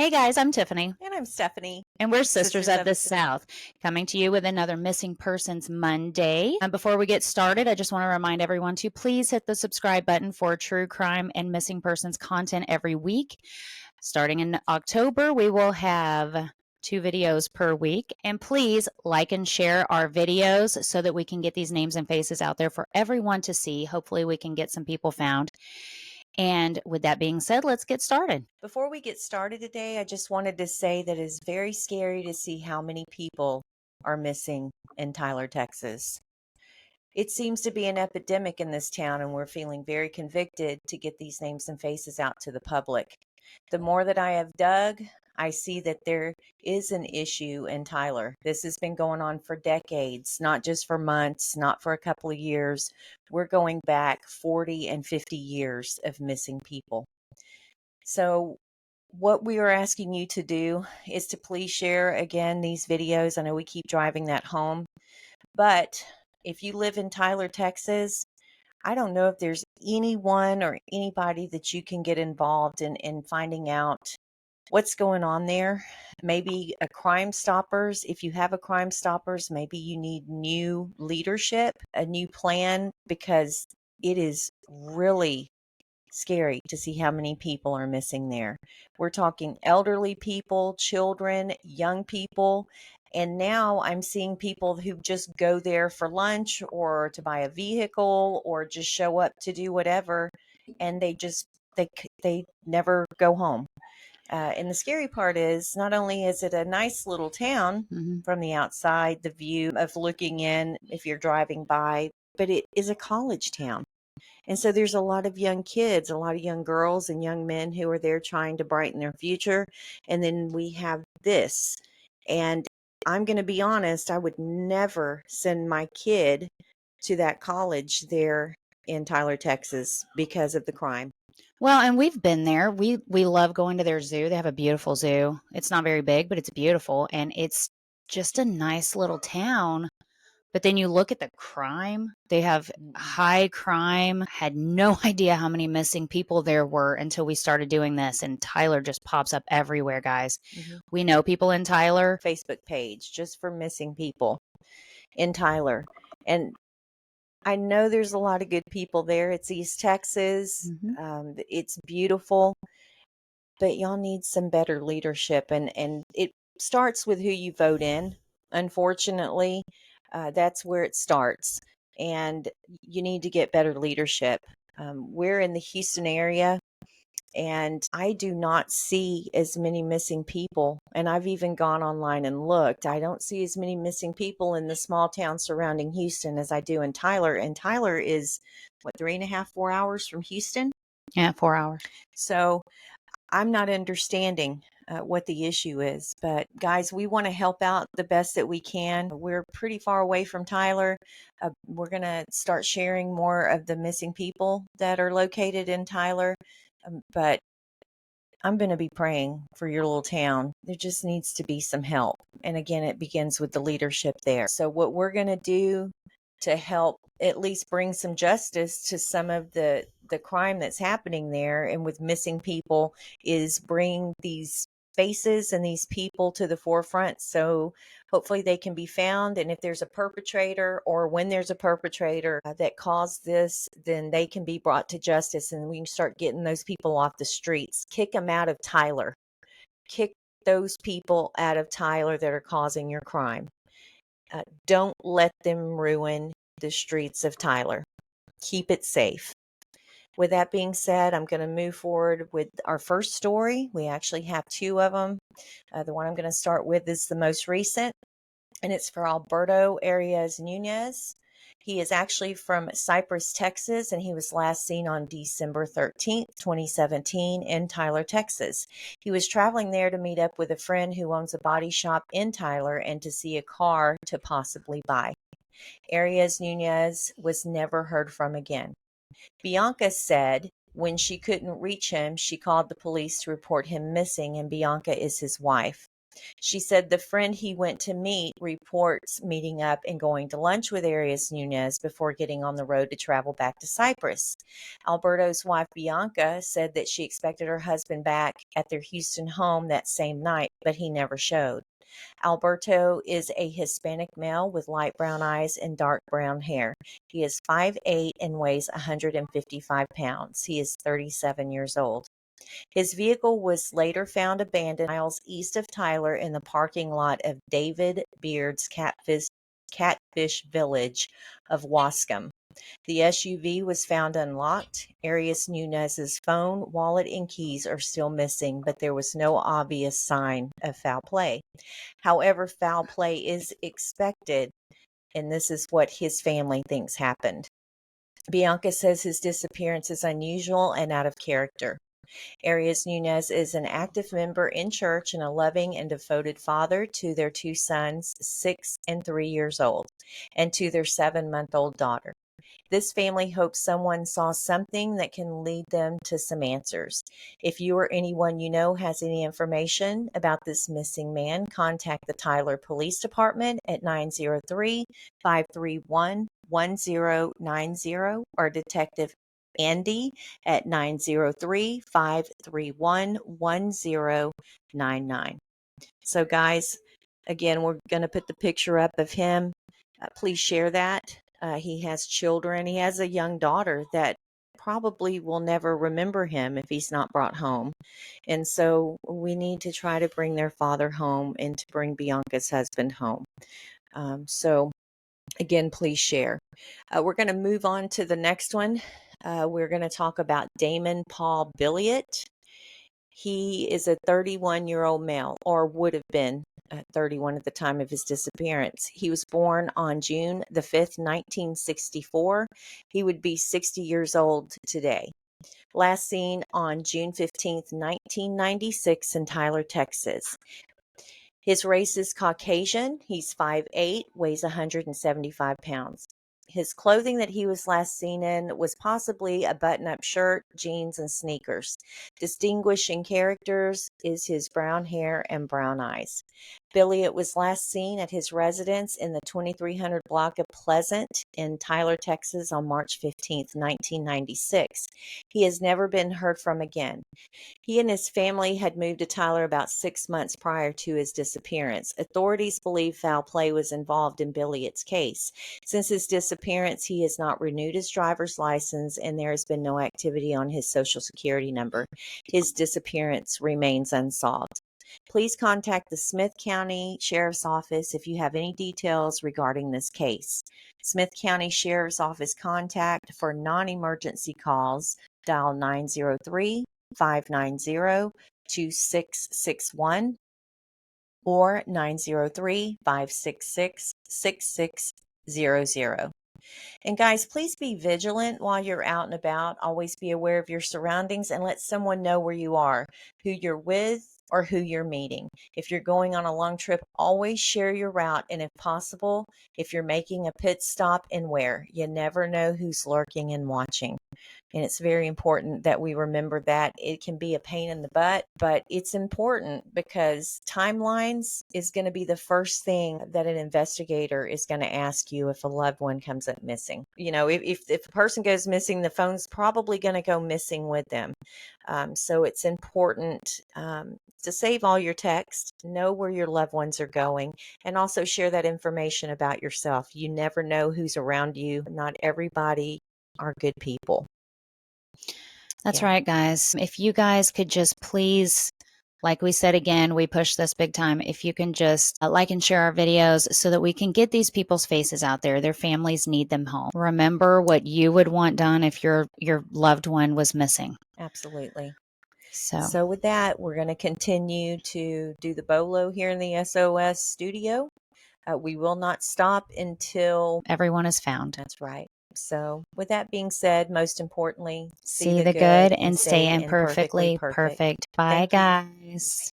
Hey guys, I'm Tiffany, And I'm Stephanie. and we're Sisters of the South, coming to you with another Missing Persons Monday. Before we get started, I just want to remind everyone to please hit the subscribe button for true crime and missing persons content every week. Starting in October, we will have 2 videos per week. And please like and share our videos so that we can get these names and faces out there for everyone to see. Hopefully, we can get some people found. And with that being said, let's get started. Before we get started today, I just wanted to say that it's very scary to see how many people are missing in Tyler, Texas. It seems to be an epidemic in this town, and we're feeling very convicted to get these names and faces out to the public. The more that I have dug, I see that there is an issue in Tyler. This has been going on for decades, not just for months, not for a couple of years. We're going back 40 and 50 years of missing people. So what we are asking you to do is to please share again these videos. I know we keep driving that home, but if you live in Tyler, Texas, I don't know if there's anyone or anybody that you can get involved in finding out what's going on there. Maybe a Crime Stoppers. If you have a Crime Stoppers, maybe you need new leadership, a new plan, because it is really scary to see how many people are missing there. We're talking elderly people, children, young people. And now I'm seeing people who just go there for lunch or to buy a vehicle or just show up to do whatever, and they never go home. And the scary part is, not only is it a nice little town from the outside, the view of looking in if you're driving by, but it is a college town. And so there's a lot of young kids, a lot of young girls and young men who are there trying to brighten their future. And then we have this. And I'm going to be honest, I would never send my kid to that college there in Tyler, Texas because of the crime. Well, and we've been there. We love going to their zoo. They have a beautiful zoo. It's not very big, but it's beautiful, and it's just a nice little town. But then you look at the crime. They have high crime. Had no idea how many missing people there were until we started doing this, and Tyler just pops up everywhere, guys. We know people in Tyler. Facebook page just for missing people in Tyler. And I know there's a lot of good people there. It's East Texas. It's beautiful, but y'all need some better leadership. And it starts with who you vote in. Unfortunately, that's where it starts. And you need to get better leadership. We're in the Houston area, and I do not see as many missing people. And I've even gone online and looked. I don't see as many missing people in the small town surrounding Houston as I do in Tyler. And Tyler is, what, 3.5, 4 hours from Houston? Yeah, 4 hours. So I'm not understanding what the issue is. But guys, we want to help out the best that we can. We're pretty far away from Tyler. We're going to start sharing more of the missing people that are located in Tyler. But I'm going to be praying for your little town. There just needs to be some help. And again, it begins with the leadership there. So what we're going to do to help at least bring some justice to some of the crime that's happening there and with missing people is bring these faces and these people to the forefront, so hopefully they can be found. And if there's a perpetrator, or when there's a perpetrator that caused this, then they can be brought to justice, and we can start getting those people off the streets. Kick them out of Tyler. Kick those people out of Tyler that are causing your crime. Don't let them ruin the streets of Tyler. Keep it safe. With that being said, I'm going to move forward with our first story. We actually have 2 of them. The one I'm going to start with is the most recent, and it's for Alberto Arias-Nunez. He is actually from Cypress, Texas, and he was last seen on December 13th, 2017 in Tyler, Texas. He was traveling there to meet up with a friend who owns a body shop in Tyler and to see a car to possibly buy. Arias-Nunez was never heard from again. Bianca said when she couldn't reach him, she called the police to report him missing, and Bianca is his wife. She said the friend he went to meet reports meeting up and going to lunch with Arias-Nunez before getting on the road to travel back to Cyprus. Alberto's wife, Bianca, said that she expected her husband back at their Houston home that same night, but he never showed. Alberto is a Hispanic male with light brown eyes and dark brown hair. He is 5'8" and weighs 155 pounds. He is 37 years old. His vehicle was later found abandoned miles east of Tyler in the parking lot of David Beard's Catfish Village of Wascom. The SUV was found unlocked. Arias-Nunez's phone, wallet, and keys are still missing, but there was no obvious sign of foul play. However, foul play is expected, and this is what his family thinks happened. Bianca says his disappearance is unusual and out of character. Arias-Nunez is an active member in church and a loving and devoted father to their two sons, 6 and 3 years old, and to their 7-month-old daughter. This family hopes someone saw something that can lead them to some answers. If you or anyone you know has any information about this missing man, contact the Tyler Police Department at 903-531-1090 or Detective Andy at 903-531-1099. So guys, again, we're going to put the picture up of him. Please share that. He has children. He has a young daughter that probably will never remember him if he's not brought home. And so we need to try to bring their father home and to bring Bianca's husband home. So again, please share. We're going to move on to the next one. We're going to talk about Damon Paul Billiot. He is a 31-year-old male, or would have been 31 at the time of his disappearance. He was born on June the 5th, 1964. He would be 60 years old today. Last seen on June 15th, 1996 in Tyler, Texas. His race is Caucasian. He's 5'8", weighs 175 pounds. His clothing that he was last seen in was possibly a button-up shirt, jeans, and sneakers. Distinguishing characters is his brown hair and brown eyes. Billiot was last seen at his residence in the 2300 block of Pleasant in Tyler, Texas on March 15th, 1996. He has never been heard from again. He and his family had moved to Tyler about 6 months prior to his disappearance. Authorities believe foul play was involved in Billiot's case. Since his disappearance, he has not renewed his driver's license, and there has been no activity on his Social Security number. His disappearance remains unsolved. Please contact the Smith County Sheriff's Office if you have any details regarding this case. Smith County Sheriff's Office contact for non-emergency calls, dial 903-590-2661 or 903-566-6600. And guys, please be vigilant while you're out and about. Always be aware of your surroundings and let someone know where you are, who you're with, or who you're meeting. If you're going on a long trip, always share your route, and if possible, if you're making a pit stop, and where. You never know who's lurking and watching. And it's very important that we remember that. It can be a pain in the butt, but it's important because timelines is going to be the first thing that an investigator is going to ask you if a loved one comes up missing. You know, if a person goes missing, the phone's probably going to go missing with them. So it's important to save all your texts, know where your loved ones are going, and also share that information about yourself. You never know who's around you. Not everybody are good people. That's right, guys. If you guys could just please, like we said again, we push this big time. If you can just like and share our videos so that we can get these people's faces out there. Their families need them home. Remember what you would want done if your loved one was missing. Absolutely. So So with that, we're going to continue to do the bolo here in the SOS studio. We will not stop until everyone is found. That's right. So with that being said, most importantly, see the good and stay imperfectly perfect. Bye, guys.